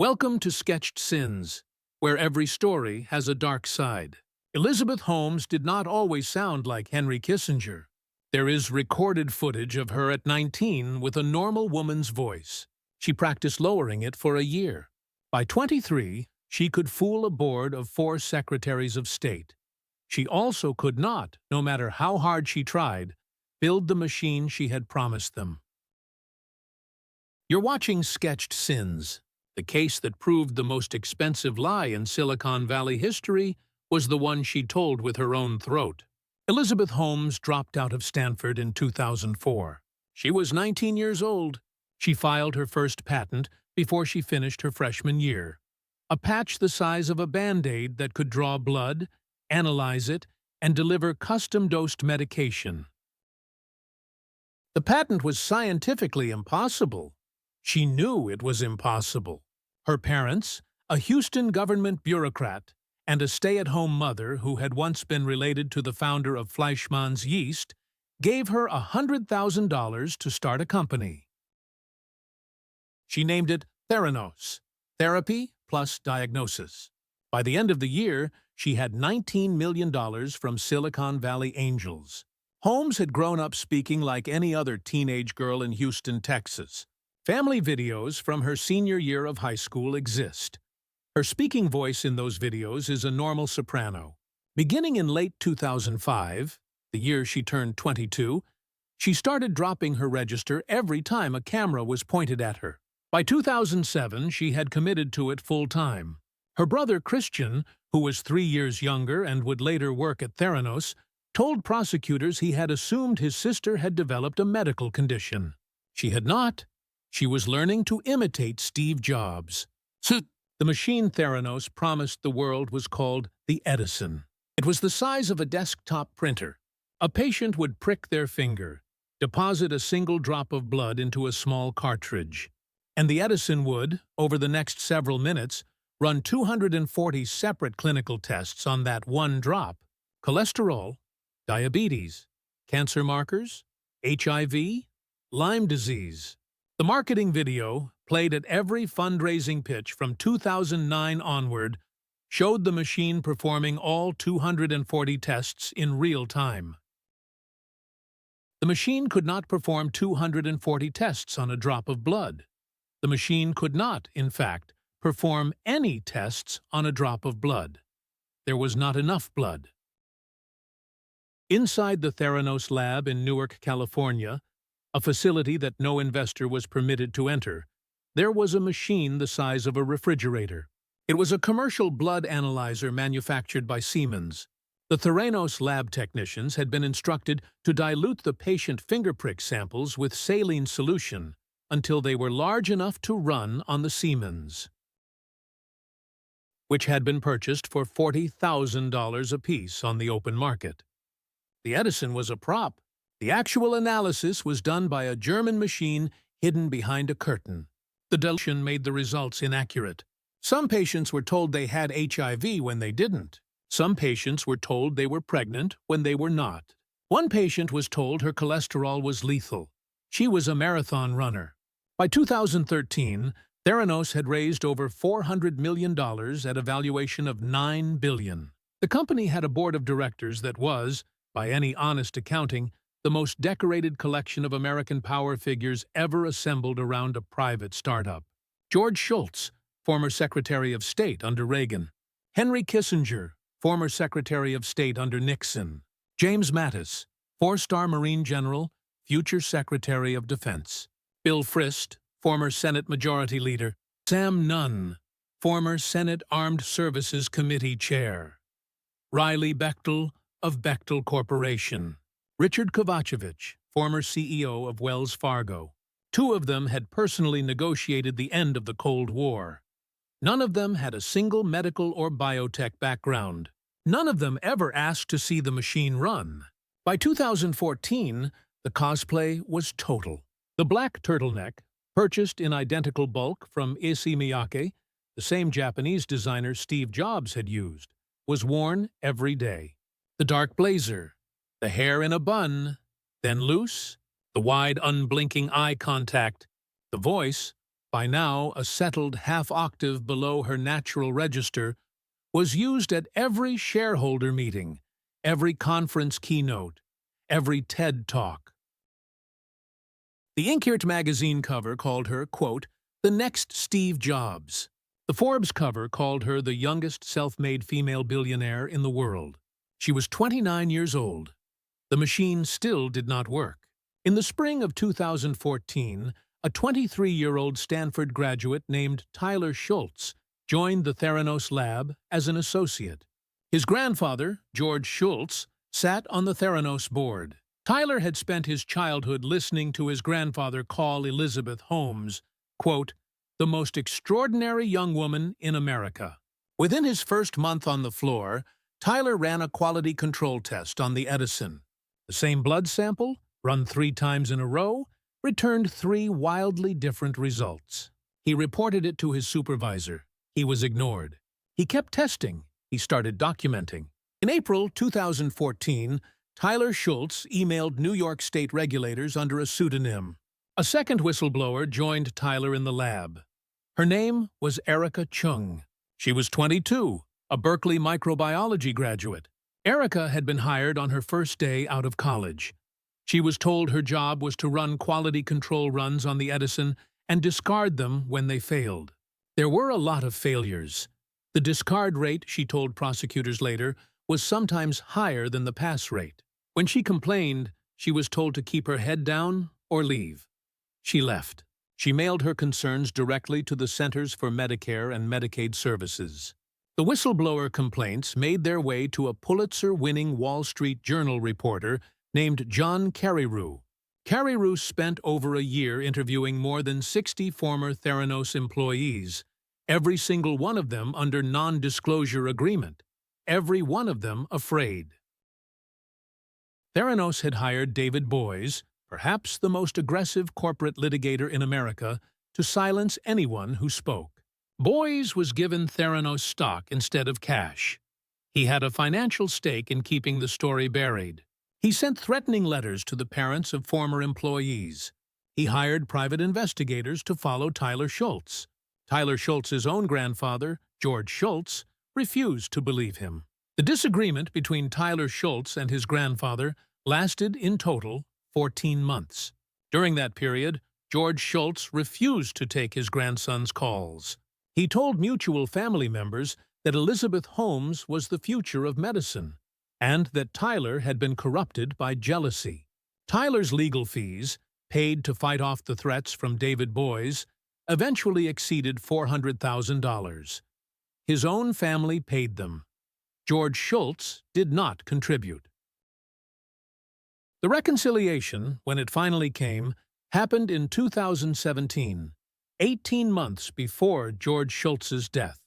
Welcome to Sketched Sins, where every story has a dark side. Elizabeth Holmes did not always sound like Henry Kissinger. There is recorded footage of her at 19 with a normal woman's voice. She practiced lowering it for a year. By 23, she could fool a board of 4 Secretaries of State. She also could not, no matter how hard she tried, build the machine she had promised them. You're watching Sketched Sins. The case that proved the most expensive lie in Silicon Valley history was the one she told with her own throat. Elizabeth Holmes dropped out of Stanford in 2004. She was 19 years old. She filed her first patent before she finished her freshman year. A patch the size of a Band-Aid that could draw blood, analyze it, and deliver custom-dosed medication. The patent was scientifically impossible. She knew it was impossible. Her parents, a Houston government bureaucrat and a stay-at-home mother who had once been related to the founder of Fleischmann's Yeast, gave her $100,000 to start a company. She named it Theranos, Therapy plus Diagnosis. By the end of the year, she had $19 million from Silicon Valley angels. Holmes had grown up speaking like any other teenage girl in Houston, Texas. Family videos from her senior year of high school exist. Her speaking voice in those videos is a normal soprano. Beginning in late 2005, the year she turned 22, she started dropping her register every time a camera was pointed at her. By 2007, she had committed to it full-time. Her brother Christian, who was 3 years younger and would later work at Theranos, told prosecutors he had assumed his sister had developed a medical condition. She had not. She was learning to imitate Steve Jobs. The machine Theranos promised the world was called the Edison. It was the size of a desktop printer. A patient would prick their finger, deposit a single drop of blood into a small cartridge, and the Edison would, over the next several minutes, run 240 separate clinical tests on that one drop: cholesterol, diabetes, cancer markers, HIV, Lyme disease. The marketing video, played at every fundraising pitch from 2009 onward, showed the machine performing all 240 tests in real time. The machine could not perform 240 tests on a drop of blood. The machine could not, in fact, perform any tests on a drop of blood. There was not enough blood. Inside the Theranos lab in Newark, California, a facility that no investor was permitted to enter, there was a machine the size of a refrigerator. It was a commercial blood analyzer manufactured by Siemens. The Theranos lab technicians had been instructed to dilute the patient finger prick samples with saline solution until they were large enough to run on the Siemens, which had been purchased for $40,000 apiece on the open market. The Edison was a prop. The actual analysis was done by a German machine hidden behind a curtain. The dilution made the results inaccurate. Some patients were told they had HIV when they didn't. Some patients were told they were pregnant when they were not. One patient was told her cholesterol was lethal. She was a marathon runner. By 2013, Theranos had raised over $400 million at a valuation of $9 billion. The company had a board of directors that was, by any honest accounting, the most decorated collection of American power figures ever assembled around a private startup. George Shultz, former Secretary of State under Reagan. Henry Kissinger, former Secretary of State under Nixon. James Mattis, 4-star Marine General, future Secretary of Defense. Bill Frist, former Senate Majority Leader. Sam Nunn, former Senate Armed Services Committee Chair. Riley Bechtel of Bechtel Corporation. Richard Kovachevich, former CEO of Wells Fargo. 2 of them had personally negotiated the end of the Cold War. None of them had a single medical or biotech background. None of them ever asked to see the machine run. By 2014, the cosplay was total. The black turtleneck, purchased in identical bulk from Issey Miyake, the same Japanese designer Steve Jobs had used, was worn every day. The dark blazer, the hair in a bun, then loose, the wide, unblinking eye contact, the voice, by now a settled half-octave below her natural register, was used at every shareholder meeting, every conference keynote, every TED Talk. The Inkert magazine cover called her, quote, the next Steve Jobs. The Forbes cover called her the youngest self-made female billionaire in the world. She was 29 years old. The machine still did not work. In the spring of 2014, a 23-year-old Stanford graduate named Tyler Shultz joined the Theranos lab as an associate. His grandfather, George Shultz, sat on the Theranos board. Tyler had spent his childhood listening to his grandfather call Elizabeth Holmes, quote, the most extraordinary young woman in America. Within his first month on the floor, Tyler ran a quality control test on the Edison. The same blood sample, run 3 times in a row, returned 3 wildly different results. He reported it to his supervisor. He was ignored. He kept testing. He started documenting. In April 2014, Tyler Shultz emailed New York State regulators under a pseudonym. A second whistleblower joined Tyler in the lab. Her name was Erika Cheung. She was 22, a Berkeley microbiology graduate. Erika had been hired on her first day out of college. She was told her job was to run quality control runs on the Edison and discard them when they failed. There were a lot of failures. The discard rate, she told prosecutors later, was sometimes higher than the pass rate. When she complained, she was told to keep her head down or leave. She left. She mailed her concerns directly to the Centers for Medicare and Medicaid Services. The whistleblower complaints made their way to a Pulitzer-winning Wall Street Journal reporter named John Carreyrou. Carreyrou spent over a year interviewing more than 60 former Theranos employees, every single one of them under non-disclosure agreement, every one of them afraid. Theranos had hired David Boies, perhaps the most aggressive corporate litigator in America, to silence anyone who spoke. Boies was given Theranos stock instead of cash. He had a financial stake in keeping the story buried. He sent threatening letters to the parents of former employees. He hired private investigators to follow Tyler Shultz. Tyler Shultz's own grandfather, George Shultz, refused to believe him. The disagreement between Tyler Shultz and his grandfather lasted in total 14 months. During that period, George Shultz refused to take his grandson's calls. He told mutual family members that Elizabeth Holmes was the future of medicine, and that Tyler had been corrupted by jealousy. Tyler's legal fees, paid to fight off the threats from David Boies, eventually exceeded $400,000. His own family paid them. George Shultz did not contribute. The reconciliation, when it finally came, happened in 2017, 18 months before George Shultz's death.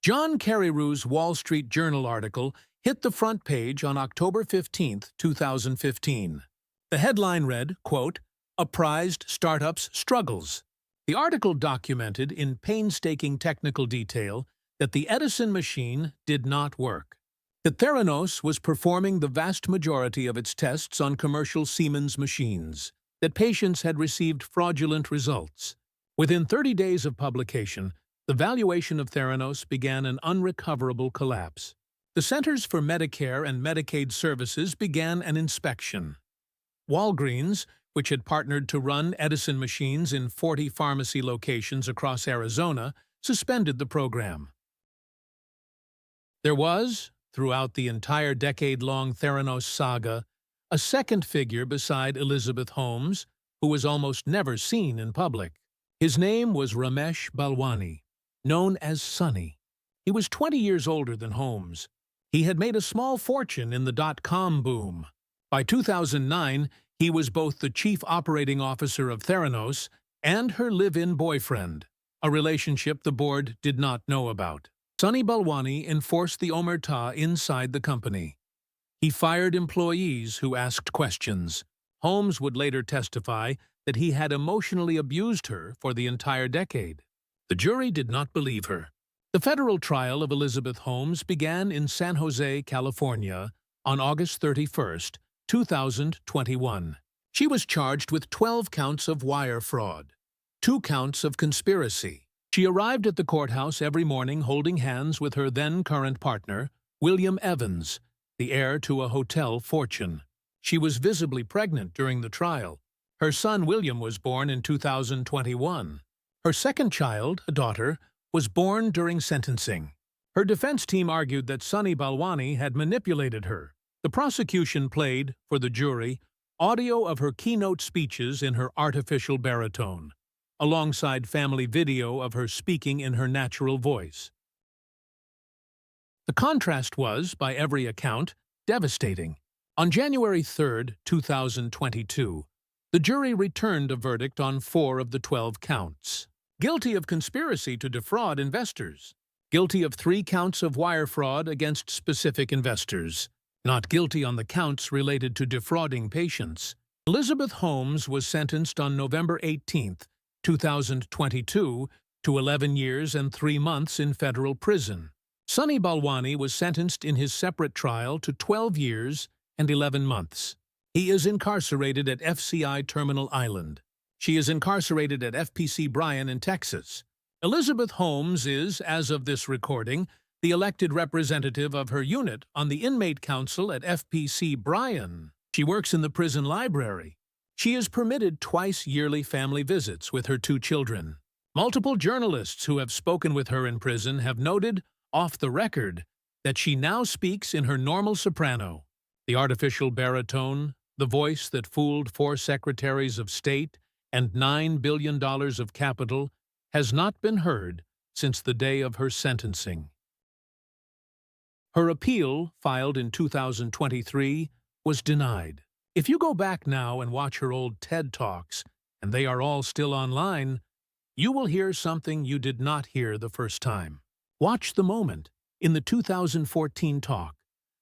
John Carreyrou's Wall Street Journal article hit the front page on October 15, 2015. The headline read, quote, "Apprised Startups Struggles." The article documented in painstaking technical detail that the Edison machine did not work, that Theranos was performing the vast majority of its tests on commercial Siemens machines, that patients had received fraudulent results. Within 30 days of publication, the valuation of Theranos began an unrecoverable collapse. The Centers for Medicare and Medicaid Services began an inspection. Walgreens, which had partnered to run Edison machines in 40 pharmacy locations across Arizona, suspended the program. There was, throughout the entire decade-long Theranos saga, a second figure beside Elizabeth Holmes, who was almost never seen in public. His name was Ramesh Balwani, known as Sonny. He was 20 years older than Holmes. He had made a small fortune in the dot-com boom. By 2009, he was both the chief operating officer of Theranos and her live-in boyfriend, a relationship the board did not know about. Sonny Balwani enforced the omerta inside the company. He fired employees who asked questions. Holmes would later testify that he had emotionally abused her for the entire decade. The jury did not believe her. The federal trial of Elizabeth Holmes began in San Jose, California, on August 31, 2021. She was charged with 12 counts of wire fraud. 2 counts of conspiracy. She arrived at the courthouse every morning holding hands with her then-current partner, William Evans, the heir to a hotel fortune. She was visibly pregnant during the trial. Her son William was born in 2021. Her second child, a daughter, was born during sentencing. Her defense team argued that Sunny Balwani had manipulated her. The prosecution played, for the jury, audio of her keynote speeches in her artificial baritone, alongside family video of her speaking in her natural voice. The contrast was, by every account, devastating. On January 3, 2022, the jury returned a verdict on 4 of the 12 counts. Guilty of conspiracy to defraud investors. Guilty of 3 counts of wire fraud against specific investors. Not guilty on the counts related to defrauding patients. Elizabeth Holmes was sentenced on November 18, 2022, to 11 years and 3 months in federal prison. Sunny Balwani was sentenced in his separate trial to 12 years and 11 months. He is incarcerated at FCI Terminal Island. She is incarcerated at FPC Bryan in Texas. Elizabeth Holmes is, as of this recording, the elected representative of her unit on the Inmate Council at FPC Bryan. She works in the prison library. She is permitted twice yearly family visits with her 2 children. Multiple journalists who have spoken with her in prison have noted, off the record, that she now speaks in her normal soprano. The artificial baritone, the voice that fooled 4 Secretaries of State and $9 billion of capital, has not been heard since the day of her sentencing. Her appeal, filed in 2023, was denied. If you go back now and watch her old TED Talks, and they are all still online, you will hear something you did not hear the first time. Watch the moment in the 2014 talk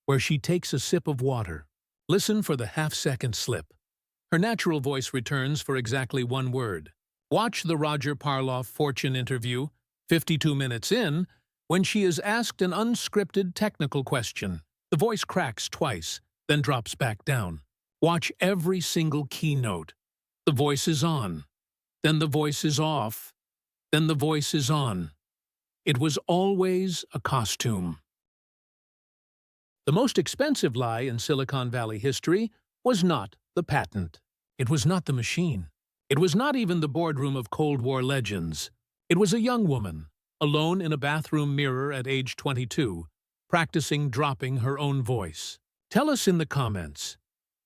where she takes a sip of water. Listen for the half-second slip. Her natural voice returns for exactly 1 word. Watch the Roger Parloff Fortune interview, 52 minutes in, when she is asked an unscripted technical question. The voice cracks twice, then drops back down. Watch every single keynote. The voice is on. Then the voice is off. Then the voice is on. It was always a costume. The most expensive lie in Silicon Valley history was not the patent. It was not the machine. It was not even the boardroom of Cold War legends. It was a young woman, alone in a bathroom mirror at age 22, practicing dropping her own voice. Tell us in the comments,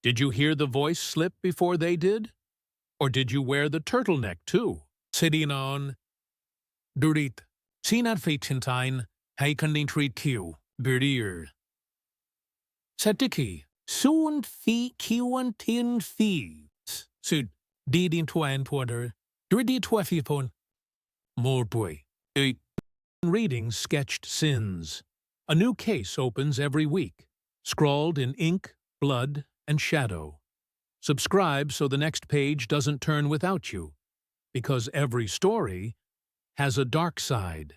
did you hear the voice slip before they did? Or did you wear the turtleneck too? Sitting on Durit. Sinat Fatintain, Haikanding Treat Q, Birdier. Satiki, Soon Fee Kiwan Tin Fees, Sud, Didin Twain Twatter, Dridi Twafifon, More Boy. Reading sketched sins. A new case opens every week, scrawled in ink, blood, and shadow. Subscribe so the next page doesn't turn without you, because every story has a dark side.